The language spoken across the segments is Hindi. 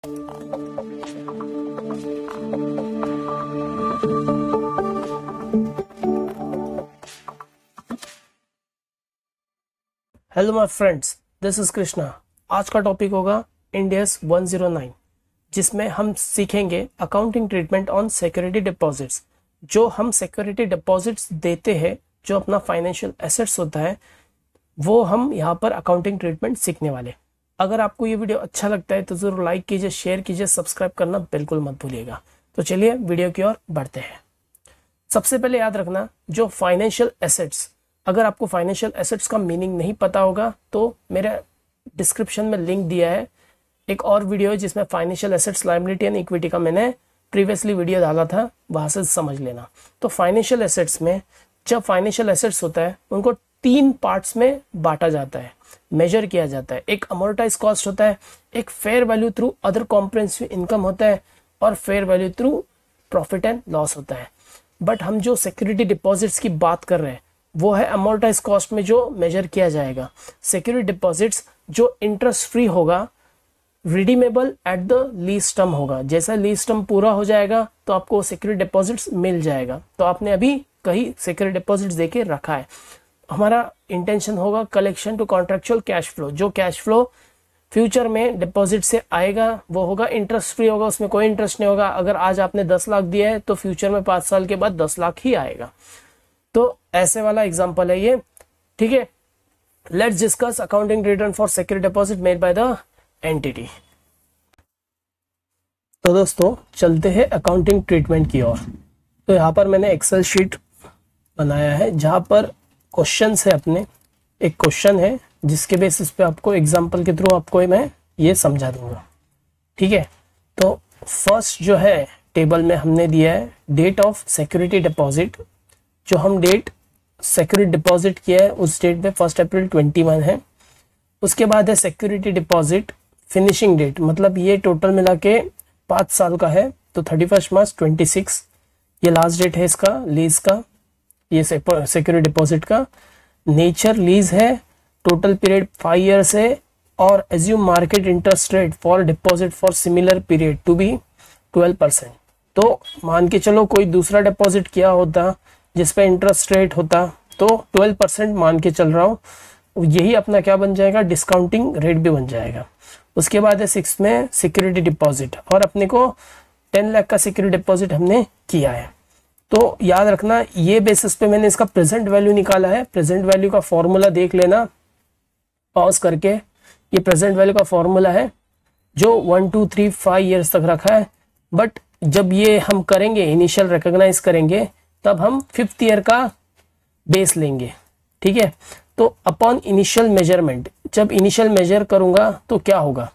Hello my friends, this is Krishna. आज का टॉपिक होगा इंड AS 109, जिसमें हम सीखेंगे accounting treatment on security deposits. जो हम सिक्योरिटी डिपॉजिट्स देते हैं, जो अपना फाइनेंशियल एसेट्स होता है, वो हम यहाँ पर अकाउंटिंग ट्रीटमेंट सीखने वाले। अगर आपको ये वीडियो अच्छा लगता है तो जरूर लाइक कीजिए, शेयर कीजिए, सब्सक्राइब करना बिल्कुल मत भूलिएगा। तो चलिए वीडियो की ओर बढ़ते हैं। सबसे पहले याद रखना, जो फाइनेंशियल एसेट्स, अगर आपको फाइनेंशियल एसेट्स का मीनिंग नहीं पता होगा तो मेरे डिस्क्रिप्शन में लिंक दिया है, एक और वीडियो है जिसमें financial assets, liability and equity का मैंने प्रीवियसली वीडियो डाला था, वहां से समझ लेना। तो फाइनेंशियल एसेट्स में, जब फाइनेंशियल एसेट्स होता है उनको 3 पार्ट्स में बांटा जाता है, मेजर किया जाता है। एक अमोर्टाइज कॉस्ट होता है, एक fair value through other comprehensive income होता है, और fair value through profit and loss होता है। बट हम जो सिक्योरिटी डिपॉजिट्स की बात कर रहे हैं वो है अमोर्टाइज कॉस्ट में जो मेजर किया जाएगा। सिक्योरिटी डिपॉजिट्स जो इंटरेस्ट फ्री होगा, redeemable at the lease term होगा। जैसा लीज टर्म पूरा हो जाएगा तो आपको सिक्योरिटी डिपॉजिट्स मिल जाएगा। तो आपने अभी कहीं सिक्योरिटी डिपॉजिट्स देके रखा है, हमारा इंटेंशन होगा collection to contractual cash flow. जो कैश फ्लो फ्यूचर में डिपॉजिट से आएगा वो होगा इंटरेस्ट फ्री होगा, उसमें कोई इंटरेस्ट नहीं होगा। अगर आज आपने 10 लाख दिया है तो फ्यूचर में 5 साल के बाद 10 लाख ही आएगा। तो ऐसे वाला एग्जांपल है ये, ठीक है। Let's discuss accounting return for security deposit made by the entity. तो दोस्तों चलते हैं अकाउंटिंग ट्रीटमेंट की ओर। तो यहाँ पर मैंने एक्सेल शीट बनाया है जहाँ पर क्वेश्चंस है अपने। एक क्वेश्चन है जिसके बेसिस पे आपको एग्जांपल के थ्रू आपको मैं ये समझा दूंगा, ठीक है। तो फर्स्ट जो है टेबल में हमने दिया है डेट ऑफ सिक्योरिटी डिपॉजिट। जो हम डेट सिक्योरिटी डिपॉजिट किया है उस डेट पे 1 अप्रैल 21 है। उसके बाद है सिक्योरिटी डिपॉजिट फिनिशिंग डेट, मतलब ये टोटल मिला के 5 साल का है तो 31 मार्च 26 ये लास्ट डेट है इसका लीज का, ये सिक्योरिटी डिपॉजिट का। नेचर लीज है, टोटल पीरियड 5 ईयर्स है, और assume market interest rate for deposit for similar period to be 12%। तो मान के चलो कोई दूसरा डिपॉजिट किया होता जिसपे इंटरेस्ट रेट होता तो 12% मान के चल रहा हूँ, यही अपना क्या बन जाएगा, डिस्काउंटिंग रेट भी बन जाएगा। उसके बाद है 6 में सिक्योरिटी डिपॉजिट, और अपने को 10 लाख का सिक्योरिटी डिपॉजिट हमने किया है। तो याद रखना ये बेसिस पे मैंने इसका प्रेजेंट वैल्यू निकाला है। प्रेजेंट वैल्यू का फॉर्मूला देख लेना पॉज करके, ये प्रेजेंट वैल्यू का फॉर्मूला है जो 1 2 3 5 ईयर्स तक रखा है। बट जब ये हम करेंगे, इनिशियल रिकॉग्नाइज करेंगे, तब हम 5th ईयर का बेस लेंगे, ठीक है। तो अपॉन इनिशियल मेजरमेंट, जब इनिशियल मेजर करूंगा तो क्या होगा,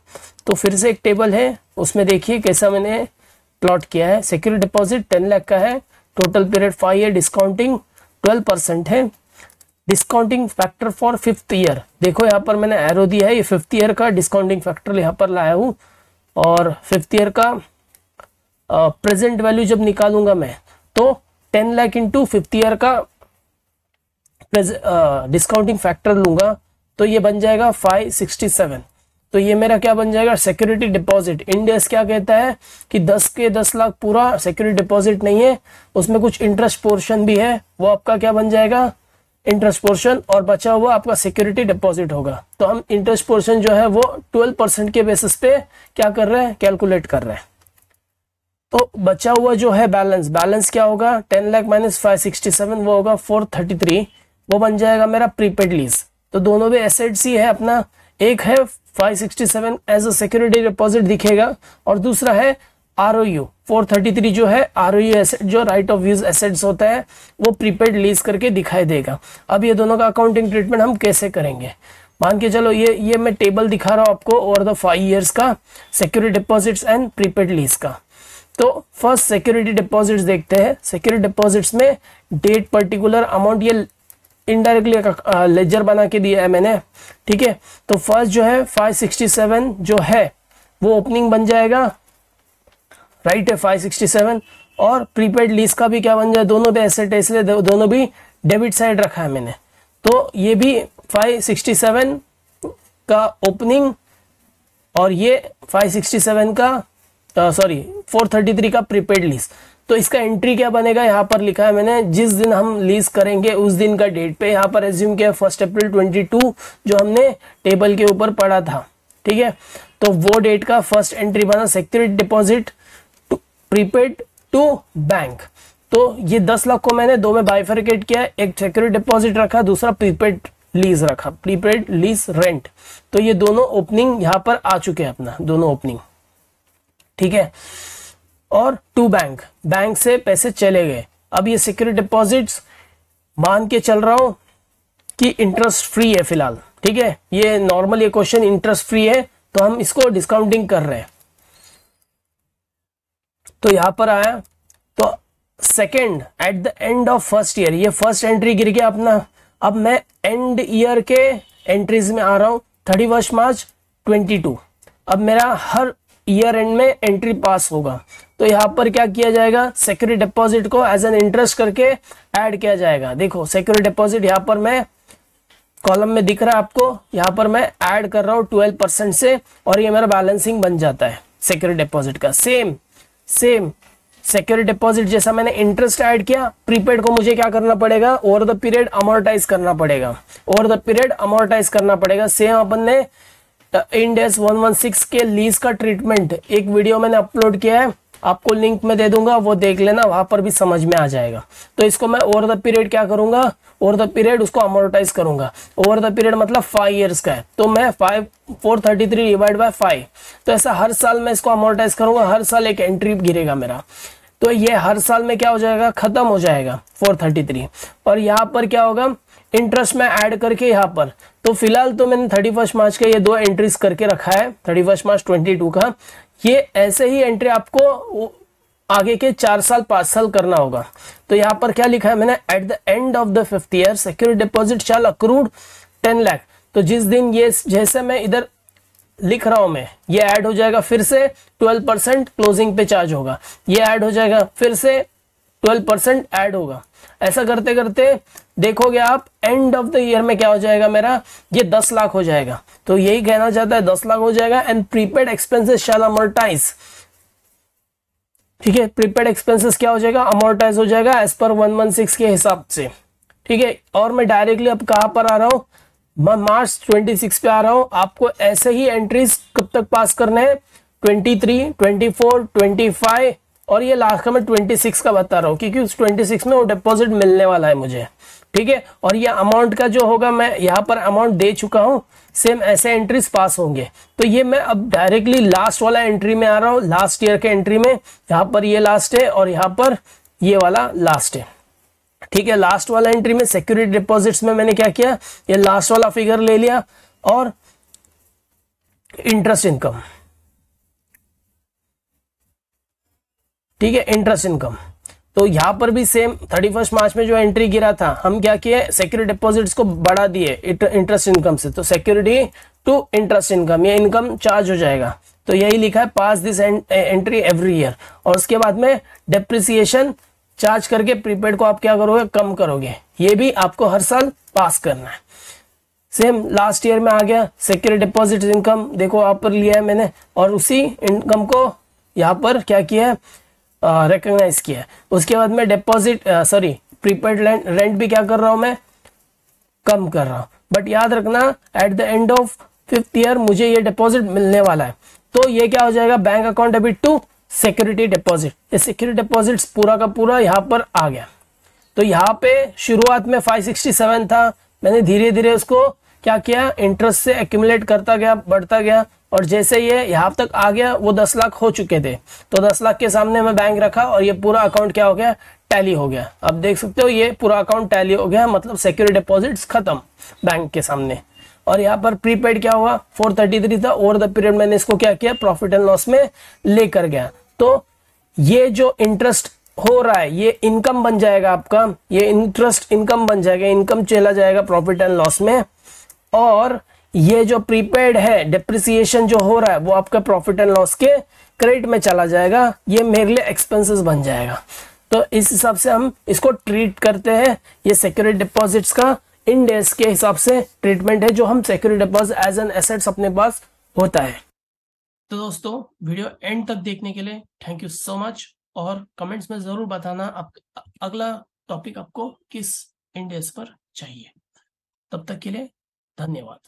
तो फिर से एक टेबल है उसमें देखिए कैसा मैंने प्लॉट किया है। सिक्योरिटी डिपॉजिट 10 लाख का है, टोटल पीरियड 5 ईयर, डिस्काउंटिंग 12% है। Discounting factor for 5th year, देखो यहाँ पर मैंने एरो दिया है, ये 5th ईयर का डिस्काउंटिंग फैक्टर यहाँ पर लाया हूँ। और 5th ईयर का प्रेजेंट वैल्यू जब निकालूंगा मैं तो 10 लाख इंटू 5th ईयर का डिस्काउंटिंग फैक्टर लूंगा तो ये बन जाएगा 567। तो ये मेरा क्या बन जाएगा, सिक्योरिटी डिपॉजिट। इंड AS क्या कहता है कि 10 के 10 लाख पूरा सिक्योरिटी डिपॉजिट नहीं है, उसमें कुछ इंटरेस्ट पोर्शन भी है, वो आपका क्या बन जाएगा, इंटरेस्ट पोर्शन, और बचा हुआ आपका सिक्योरिटी डिपॉजिट होगा। तो हम इंटरेस्ट पोर्शन जो है वो 12% के बेसिस पे क्या कर रहे हैं, कैलकुलेट कर रहे हैं। तो बचा हुआ जो है बैलेंस क्या होगा, 10 लाख माइनस 567 वो होगा 433, वो बन जाएगा मेरा प्रीपेड लीज। तो दोनों भी एसेट्स ही है अपना, एक है 567 एज अ सिक्योरिटी डिपॉजिट दिखेगा, और दूसरा है ROU 433 जो है ROU एसेट, जो राइट ऑफ यूज एसेट्स होता है, वो प्रीपेड लीज करके दिखाई देगा। अब ये दोनों का अकाउंटिंग ट्रीटमेंट हम कैसे करेंगे, मान के चलो ये मैं टेबल दिखा रहा हूँ आपको ओवर द 5 ईयर्स का security deposits and prepaid lease का। तो फर्स्ट सिक्योरिटी डिपॉजिट्स देखते हैं। सिक्योरिटी डिपॉजिट्स में डेट, पर्टिकुलर अमाउंट, ये इनडायरेक्टली लेजर बना के दिया है मैंने, ठीक है। तो फर्स्ट जो है 567 जो है वो ओपनिंग बन जाएगा, राइट है 567, और प्रीपेड लीज का भी क्या बन जाए, दोनों भी एसेट है इसलिए दोनों भी डेबिट साइड रखा है मैंने। तो ये भी 567 का ओपनिंग और ये 567 का 433 का प्रीपेड लीज। तो इसका एंट्री क्या बनेगा, यहाँ पर लिखा है मैंने, जिस दिन हम लीज करेंगे उस दिन का डेट पे यहाँ पर एज्यूम किया 1 अप्रैल 22 जो हमने टेबल के ऊपर पढ़ा था। ठीक है, तो वो डेट का फर्स्ट एंट्री बना security deposit prepaid to bank. तो ये 10 लाख को मैंने दो में बाइफरकेट किया, एक सिक्योरिटी डिपॉजिट रखा, दूसरा प्रीपेड लीज रखा, प्रीपेड लीज रेंट। तो ये दोनों ओपनिंग यहाँ पर आ चुके हैं अपना, दोनों ओपनिंग। ठीक है, और टू बैंक, बैंक से पैसे चले गए। अब ये सिक्योरिटी डिपॉजिट्स मान के चल रहा हूं कि इंटरेस्ट फ्री है फिलहाल। ठीक है, ये नॉर्मल ये क्वेश्चन इंटरेस्ट फ्री है तो हम इसको डिस्काउंटिंग कर रहे हैं। तो यहां पर आया तो second eight the end of first year, ये फर्स्ट एंट्री गिर गया अपना। अब मैं एंड ईयर के एंट्रीज में आ रहा हूं 31 मार्च 22। अब मेरा हर ईयर एंड में एंट्री पास होगा। तो यहाँ पर क्या किया जाएगा, सिक्योरिटी डिपॉजिट को एज एन इंटरेस्ट करके ऐड किया जाएगा। देखो सिक्योरिटी डिपॉजिट यहाँ पर मैं कॉलम में दिख रहा है आपको, यहाँ पर मैं ऐड कर रहा हूँ 12% से, और ये मेरा बैलेंसिंग बन जाता है सिक्योरिटी डिपॉजिट का। सेम सिक्योरिटी डिपॉजिट जैसा मैंने इंटरेस्ट ऐड किया, प्रीपेड को मुझे क्या करना पड़ेगा, ओवर द पीरियड अमोर्टाइज करना पड़ेगा, ओवर द पीरियड अमोर्टाइज करना पड़ेगा। सेम अपन ने इंड एस 116 के लीज का ट्रीटमेंट एक वीडियो मैंने अपलोड किया है, आपको लिंक में दे दूंगा, वो देख लेना, वहां पर भी समझ में आ जाएगा। तो इसको मैं ओवर द पीरियड क्या करूंगा, ओवर द पीरियड उसको अमोर्टाइज करूंगा। ओवर द पीरियड मतलब 5 इयर्स का है, तो मैं 433 डिवाइड बाय 5, तो ऐसा हर साल मैं इसको अमोर्टाइज करूंगा, हर साल एक एंट्री गिरेगा मेरा। तो ये हर साल में क्या हो जाएगा, खत्म हो जाएगा 433। और यहाँ पर क्या होगा, इंटरेस्ट में ऐड करके यहाँ पर, तो फिलहाल तो मैंने 31 मार्च का ये दो एंट्रीज करके रखा है, 31 मार्च 22 का। ये ऐसे ही एंट्री आपको आगे के 4 साल 5 साल करना होगा। तो यहाँ पर क्या लिखा है मैंने, at the end of the 5th year security deposit shall accrue 10 lakh. तो जिस दिन ये जैसे मैं इधर लिख रहा हूं मैं, ये ऐड हो जाएगा, फिर से 12% क्लोजिंग पे चार्ज होगा, ये ऐड हो जाएगा, फिर से 12% ऐड होगा। ऐसा करते करते देखोगे आप एंड ऑफ द ईयर में क्या हो जाएगा मेरा, ये 10 लाख हो जाएगा। तो यही कहना चाहता है 10 लाख हो जाएगा। And prepaid expenses shall amortize. ठीक है, प्रीपेड एक्सपेंसेस क्या हो जाएगा, अमोर्टाइज हो जाएगा एज पर 116 के हिसाब से। ठीक है, और मैं डायरेक्टली अब कहां पर आ रहा हूं, मैं मार्च 26 पे आ रहा हूं। आपको ऐसे ही एंट्रीज कब तक पास करने हैं, 23, 24, 25 और ये लास्ट का मैं 26 का बता रहा हूँ, क्योंकि उस 26 में वो डिपॉजिट मिलने वाला है मुझे। ठीक है, और ये अमाउंट का जो होगा, मैं यहाँ पर अमाउंट दे चुका हूँ, सेम ऐसे एंट्रीज पास होंगे। तो ये मैं अब डायरेक्टली लास्ट वाला एंट्री में आ रहा हूँ, लास्ट ईयर के एंट्री में। यहाँ पर ये लास्ट है और यहाँ पर ये वाला लास्ट है। ठीक है, लास्ट वाला एंट्री में सिक्योरिटी डिपॉजिट्स में मैंने क्या किया, ये लास्ट वाला फिगर ले लिया और इंटरेस्ट इनकम। ठीक है, इंटरेस्ट इनकम। तो यहां पर भी सेम 31 मार्च में जो एंट्री गिरा था, हम क्या किए, सिक्योरिटी डिपॉजिट्स को बढ़ा दिए इंटरेस्ट इनकम से। तो सिक्योरिटी टू इंटरेस्ट इनकम, ये इनकम चार्ज हो जाएगा। तो यही लिखा है, पास दिस एंट्री एवरी ईयर। और उसके बाद में डेप्रिसिएशन चार्ज करके प्रीपेड को आप क्या करोगे, कम करोगे। ये भी आपको हर साल पास करना है। सेम लास्ट ईयर में आ गया सिक्योरिटी डिपॉजिट इनकम, देखो यहाँ पर लिया है मैंने, और उसी इनकम को यहाँ पर क्या किया है, रिकॉग्नाइज किया है। उसके बाद में डिपॉजिट प्रीपेड रेंट भी क्या कर रहा हूं मैं, कम कर रहा हूं। बट याद रखना eight the end of 5th year मुझे ये डिपॉजिट मिलने वाला है। तो ये क्या हो जाएगा, bank account debit to security deposit. ये सिक्योरिटी डिपॉजिट्स पूरा का पूरा यहाँ पर आ गया। तो यहाँ पे शुरुआत में 567 था, मैंने धीरे धीरे उसको क्या किया, इंटरेस्ट से एक्यूमुलेट करता गया, बढ़ता गया, और जैसे ये यहाँ तक आ गया वो 10 लाख हो चुके थे। तो 10 लाख के सामने मैं बैंक रखा और ये पूरा अकाउंट क्या हो गया, टैली हो गया। अब देख सकते हो ये पूरा अकाउंट टैली हो गया, मतलब सिक्योरिटी डिपॉजिट्स खत्म बैंक के सामने। और यहाँ पर प्रीपेड क्या हुआ, 433 था, ओवर द पीरियड मैंने इसको क्या किया, प्रॉफिट एंड लॉस में लेकर गया। तो ये जो इंटरेस्ट हो रहा है ये इनकम बन जाएगा आपका, ये इंटरेस्ट इनकम बन जाएगा, इनकम चला जाएगा प्रॉफिट एंड लॉस में। और ये जो प्रीपेड है डिप्रिसिएशन जो हो रहा है वो आपका प्रॉफिट एंड लॉस के क्रेडिट में चला जाएगा, ये मेरे लिए एक्सपेंसेस बन जाएगा। तो इस हिसाब से हम इसको ट्रीट करते हैं। ये सिक्योरिटी डिपॉजिट्स का इंड एस के हिसाब से ट्रीटमेंट है, जो हम security deposit as an assets अपने पास होता है। तो दोस्तों, वीडियो एंड तक देखने के लिए थैंक यू सो मच, और कमेंट्स में ज़रूर बताना अगला टॉपिक आपको किस इंडेक्स पर चाहिए। तब तक के लिए धन्यवाद।